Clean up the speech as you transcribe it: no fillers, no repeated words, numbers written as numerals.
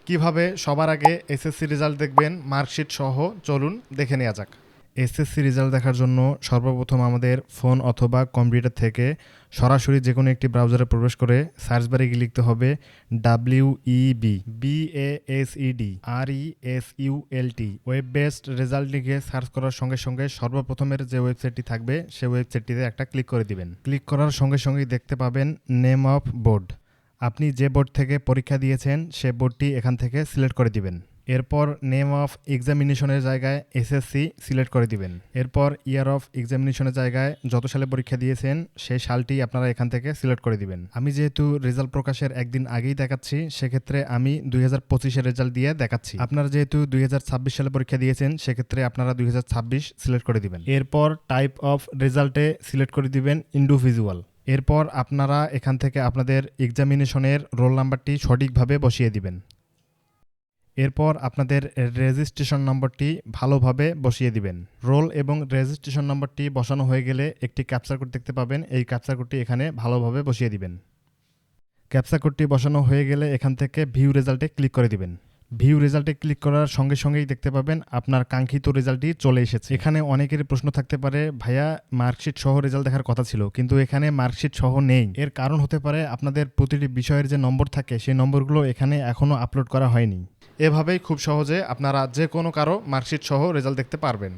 কিভাবে সবার আগে এসএসসি রেজাল্ট দেখবেন মার্কশিট সহ, চলুন দেখে নেওয়া যাক। এসএসসি রেজাল্ট দেখার জন্য সর্বপ্রথম আমাদের ফোন অথবা কম্পিউটার থেকে সরাসরি যে কোনো একটি ব্রাউজারে প্রবেশ করে সার্চ বারে গিয়ে লিখতে হবে WEB ওয়েব বেসড রেজাল্ট লিখে সার্চ করার সঙ্গে সঙ্গে সর্বপ্রথমের যে ওয়েবসাইটটি থাকবে সেই ওয়েবসাইটটিতে একটা ক্লিক করে দিবেন। ক্লিক করার সঙ্গে সঙ্গেই দেখতে পাবেন নেম অফ বোর্ড। আপনি যে বোর্ড থেকে পরীক্ষা দিয়েছেন সে বোর্ডটি এখান থেকে সিলেক্ট করে দিবেন। এরপর নেম অফ এক্সামিনেশনের জায়গায় এসএসসি সিলেক্ট করে দিবেন। এরপর ইয়ার অফ এক্সামিনেশনের জায়গায় যত সালে পরীক্ষা দিয়েছেন সেই সালটি আপনারা এখান থেকে সিলেক্ট করে দিবেন। আমি যেহেতু রেজাল্ট প্রকাশের একদিন আগেই দেখাচ্ছি, সেক্ষেত্রে আমি 2025-এর রেজাল্ট দিয়ে দেখাচ্ছি। আপনারা যেহেতু 2026 সালে পরীক্ষা দিয়েছেন, সেক্ষেত্রে আপনারা 2026 সিলেক্ট করে দিবেন। এরপর টাইপ অফ রেজাল্টে সিলেক্ট করে দিবেন ইন্ডিভিজুয়াল। এরপর আপনারা এখান থেকে আপনাদের এক্সামিনেশনের রোল নাম্বারটি সঠিকভাবে বসিয়ে দিবেন। এরপর আপনাদের রেজিস্ট্রেশন নম্বরটি ভালোভাবে বসিয়ে দিবেন। রোল এবং রেজিস্ট্রেশন নম্বরটি বসানো হয়ে গেলে একটি ক্যাপচা কোড দেখতে পাবেন। এই ক্যাপচা কোডটি এখানে ভালোভাবে বসিয়ে দিবেন। ক্যাপচা কোডটি বসানো হয়ে গেলে এখান থেকে ভিউ রেজাল্টে ক্লিক করে দিবেন। ভিউ রেজাল্টে ক্লিক করার সঙ্গে সঙ্গেই দেখতে পাবেন আপনার কাঙ্ক্ষিত রেজাল্টটি চলে এসেছে। এখানে অনেকের প্রশ্ন থাকতে পারে, ভাইয়া মার্কশিট সহ রেজাল্ট দেখার কথা ছিল, কিন্তু এখানে মার্কশিট সহ নেই। এর কারণ হতে পারে আপনাদের প্রতিটি বিষয়ের যে নম্বর থাকে সেই নম্বরগুলো এখানে এখনও আপলোড করা হয়নি। এভাবেই খুব সহজে আপনারা যে কোনো কারো মার্কশিট সহ রেজাল্ট দেখতে পারবেন।